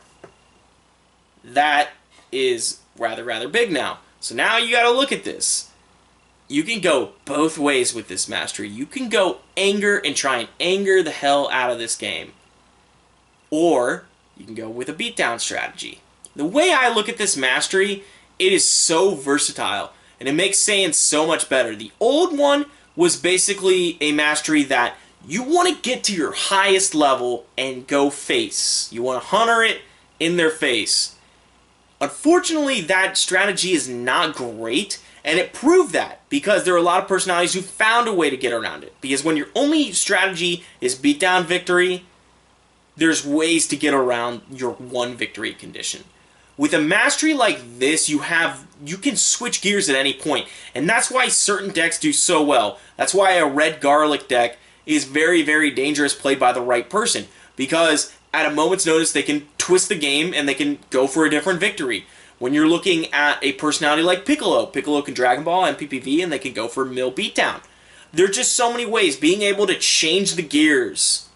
That is rather big now. So now you gotta look at this. You can go both ways with this mastery. You can go anger and try and anger the hell out of this game. Or you can go with a beatdown strategy. The way I look at this mastery, it is so versatile. And it makes Saiyan so much better. The old one was basically a mastery that you want to get to your highest level and go face. You want to hunter it in their face. Unfortunately, that strategy is not great, and it proved that because there are a lot of personalities who found a way to get around it. Because when your only strategy is beatdown victory, there's ways to get around your 1 victory condition. With a mastery like this, you can switch gears at any point, and that's why certain decks do so well. That's why a red garlic deck is very dangerous played by the right person, because at a moment's notice they can twist the game and they can go for a different victory. When you're looking at a personality like Piccolo, Piccolo can Dragon Ball and PPV and they can go for mill beatdown. There are just so many ways. Being able to change the gears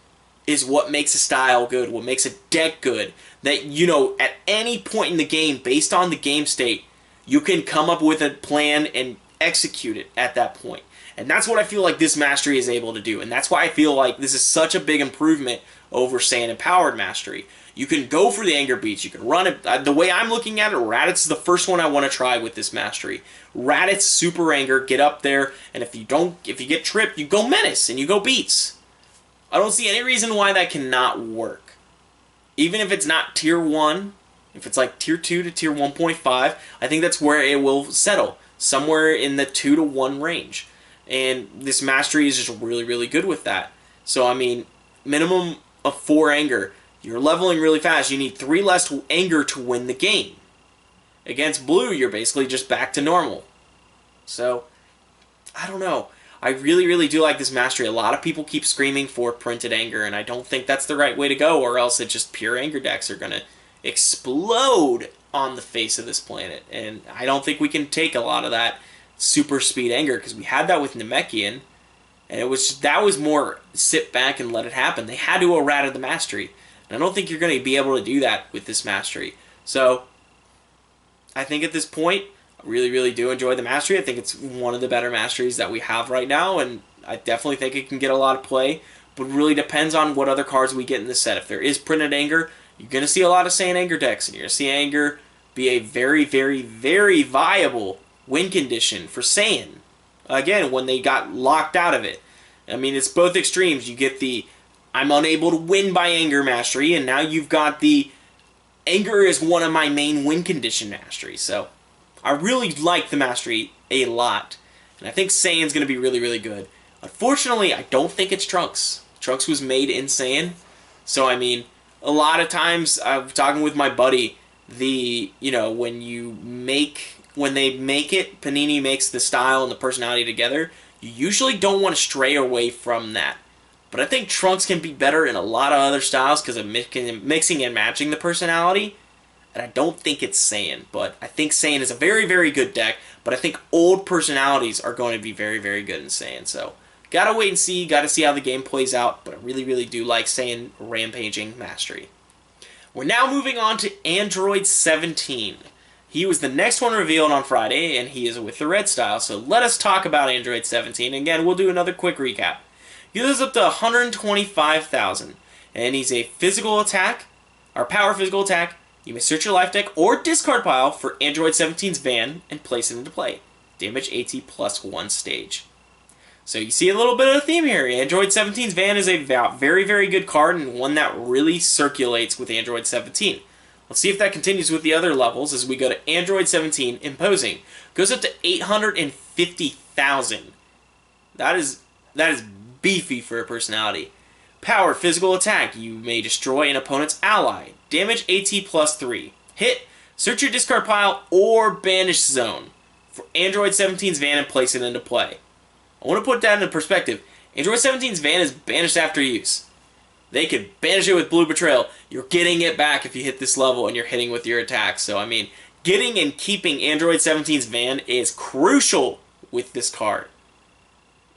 is what makes a style good, what makes a deck good. That, you know, at any point in the game, based on the game state, you can come up with a plan and execute it at that point. And that's what I feel like this mastery is able to do. And that's why I feel like this is such a big improvement over Saiyan Empowered Mastery. You can go for the anger beats. You can run it. The way I'm looking at it, Raditz is the first one I want to try with this mastery. Raditz Super Anger, get up there, and if you get tripped, you go Menace and you go Beats. I don't see any reason why that cannot work. Even if it's not Tier 1, if it's like Tier 2 to Tier 1.5, I think that's where it will settle. Somewhere in the 2 to 1 range. And this mastery is just really good with that. So, I mean, minimum of 4 anger. You're leveling really fast. You need 3 less anger to win the game. Against blue, you're basically just back to normal. So, I don't know. I really do like this mastery. A lot of people keep screaming for printed anger, and I don't think that's the right way to go, or else it's just pure anger decks are going to explode on the face of this planet. And I don't think we can take a lot of that super speed anger, because we had that with Namekian, and that was more sit back and let it happen. They had to errata the mastery, and I don't think you're going to be able to do that with this mastery. So I think at this point, I really do enjoy the mastery. I think it's one of the better masteries that we have right now, and I definitely think it can get a lot of play, but it really depends on what other cards we get in this set. If there is printed anger, you're going to see a lot of Saiyan anger decks, and you're going to see anger be a very viable win condition for Saiyan. Again, when they got locked out of it. I mean, it's both extremes. You get the I'm unable to win by anger mastery, and now you've got the anger is one of my main win condition masteries. So I really like the mastery a lot, and I think Saiyan's going to be really good. Unfortunately, I don't think it's Trunks. Trunks was made in Saiyan, so I mean, a lot of times I'm talking with my buddy, when they make it, Panini makes the style and the personality together, you usually don't want to stray away from that. But I think Trunks can be better in a lot of other styles because of mixing and matching the personality. And I don't think it's Saiyan. But I think Saiyan is a very good deck. But I think old personalities are going to be very good in Saiyan. So, gotta wait and see. Gotta see how the game plays out. But I really do like Saiyan Rampaging Mastery. We're now moving on to Android 17. He was the next one revealed on Friday, and he is with the red style. So let us talk about Android 17. Again, we'll do another quick recap. He goes up to 125,000, and he's a physical attack, or power physical attack. You may search your life deck or discard pile for Android 17's Van and place it into play. Damage AT plus 1 stage. So you see a little bit of a theme here. Android 17's Van is a very good card, and one that really circulates with Android 17. Let's see if that continues with the other levels as we go to Android 17 Imposing. Goes up to 850,000. That is beefy for a personality. Power, physical attack. You may destroy an opponent's ally. Damage AT plus 3. Hit, search your discard pile or banish zone for Android 17's Van and place it into play. I want to put that into perspective. Android 17's Van is banished after use. They could banish it with Blue Betrayal. You're getting it back if you hit this level and you're hitting with your attacks. So, I mean, getting and keeping Android 17's Van is crucial with this card.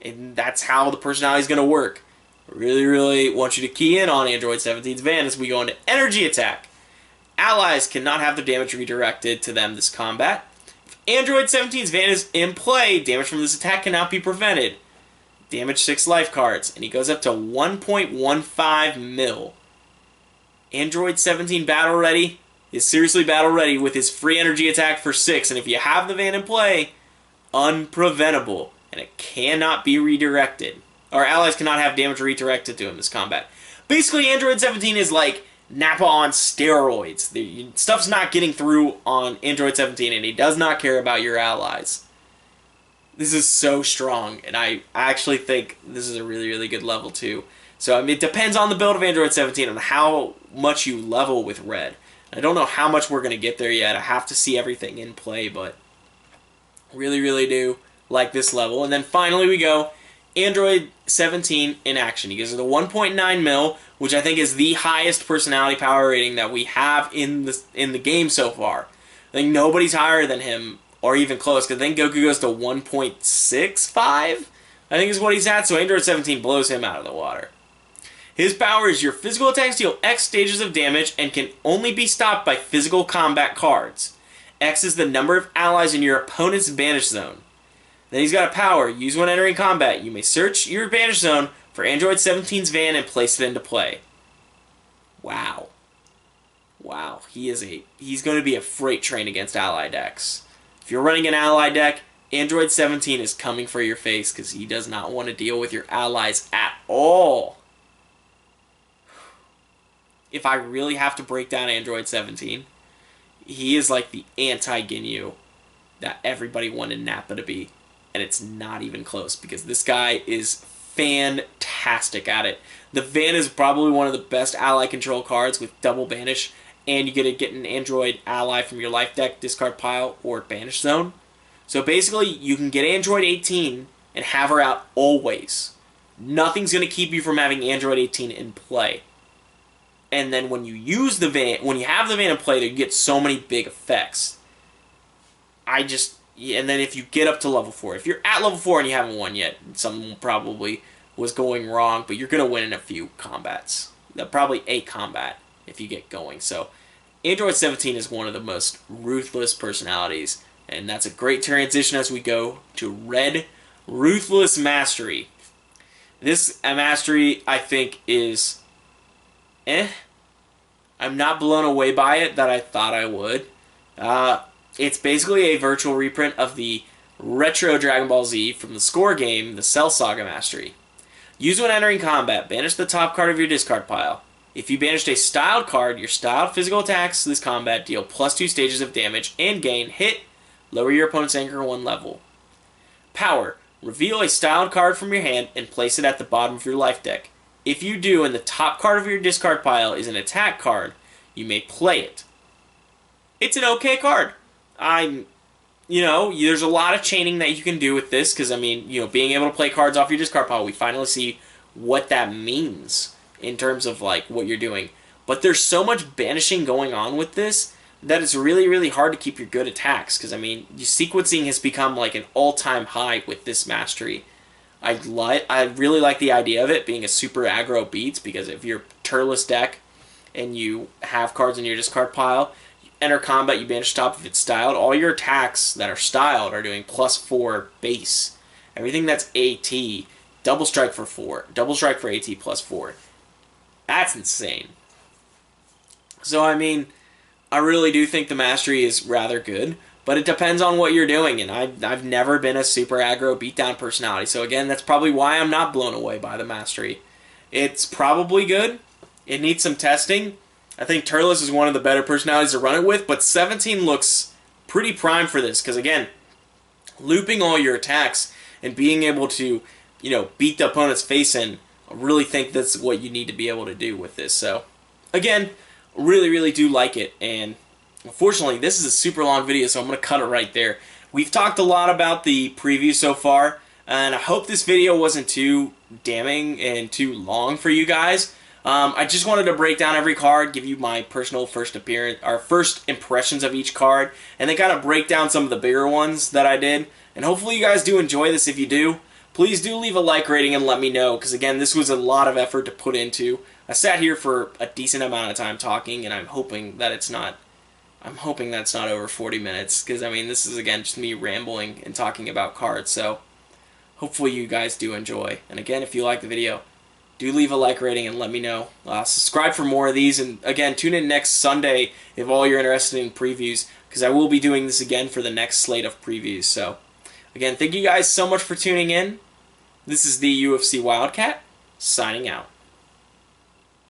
And that's how the personality is going to work. I really want you to key in on Android 17's Van as we go into Energy Attack. Allies cannot have their damage redirected to them this combat. If Android 17's Van is in play, damage from this attack cannot be prevented. Damage 6 life cards, and he goes up to 1.15 mil. Android 17 battle ready is seriously battle ready with his free energy attack for 6, and if you have the Van in play, unpreventable, and it cannot be redirected. Our allies cannot have damage redirected to him this combat. Basically, Android 17 is like Nappa on steroids. Stuff's not getting through on Android 17, and he does not care about your allies. This is so strong, and I actually think this is a really good level too. So, I mean, it depends on the build of Android 17 and how much you level with red. I don't know how much we're going to get there yet. I have to see everything in play, but really do like this level. And then finally we go Android 17 in action. He gives it a 1.9 mil, which I think is the highest personality power rating that we have in the game so far. I think nobody's higher than him, or even close, because I think Goku goes to 1.65, I think is what he's at, so Android 17 blows him out of the water. His power is your physical attacks deal X stages of damage and can only be stopped by physical combat cards. X is the number of allies in your opponent's banish zone. Then he's got a power. Use when entering combat. You may search your banish zone for Android 17's Van and place it into play. Wow. Wow. He's going to be a freight train against ally decks. If you're running an ally deck, Android 17 is coming for your face because he does not want to deal with your allies at all. If I really have to break down Android 17, he is like the anti-Ginyu that everybody wanted Nappa to be. And it's not even close because this guy is fantastic at it. The Van is probably one of the best ally control cards with double banish, and you get an Android ally from your life deck, discard pile, or banish zone. So basically, you can get Android 18 and have her out always. Nothing's going to keep you from having Android 18 in play. And then when you use the van, when you have the van in play, you get so many big effects. And then if you get up to level 4, if you're at level 4 and you haven't won yet, something probably was going wrong, but you're going to win in a few combats. Probably a combat if you get going. So Android 17 is one of the most ruthless personalities, and that's a great transition as we go to Red Ruthless Mastery. This mastery, I think, is I'm not blown away by it that I thought I would. It's basically a virtual reprint of the retro Dragon Ball Z from the score game, the Cell Saga Mastery. Use when entering combat. Banish the top card of your discard pile. If you banished a styled card, your styled physical attacks this combat deal +2 stages of damage and gain hit, lower your opponent's anchor 1 level. Power. Reveal a styled card from your hand and place it at the bottom of your life deck. If you do and the top card of your discard pile is an attack card, you may play it. It's an okay card. There's a lot of chaining that you can do with this because, being able to play cards off your discard pile, we finally see what that means in terms of, what you're doing. But there's so much banishing going on with this that it's really, really hard to keep your good attacks because, sequencing has become, an all-time high with this mastery. I really like the idea of it being a super aggro beats because if you're turtless deck and you have cards in your discard pile, you enter combat, you banish top if it's styled. All your attacks that are styled are doing +4 base. Everything that's AT, double strike for 4, double strike for AT +4. That's insane. So I really do think the mastery is rather good. But it depends on what you're doing, and I've never been a super aggro beatdown personality. So again, that's probably why I'm not blown away by the mastery. It's probably good. It needs some testing. I think Turles is one of the better personalities to run it with, but 17 looks pretty prime for this, because again, looping all your attacks and being able to, beat the opponent's face in, I really think that's what you need to be able to do with this. So again, really, really do like it, and unfortunately, this is a super long video, so I'm going to cut it right there. We've talked a lot about the preview so far, and I hope this video wasn't too damning and too long for you guys. I just wanted to break down every card, give you my personal first impressions of each card, and then kind of break down some of the bigger ones that I did. And hopefully you guys do enjoy this. If you do, please do leave a like rating and let me know, because again, this was a lot of effort to put into. I sat here for a decent amount of time talking, and I'm hoping that it's not... I'm hoping that's not over 40 minutes, because, this is, again, just me rambling and talking about cards, so hopefully you guys do enjoy. And again, if you like the video, do leave a like rating and let me know. Subscribe for more of these, and again, tune in next Sunday if all you're interested in previews, because I will be doing this again for the next slate of previews. So, again, thank you guys so much for tuning in. This is the UFC Wildcat, signing out.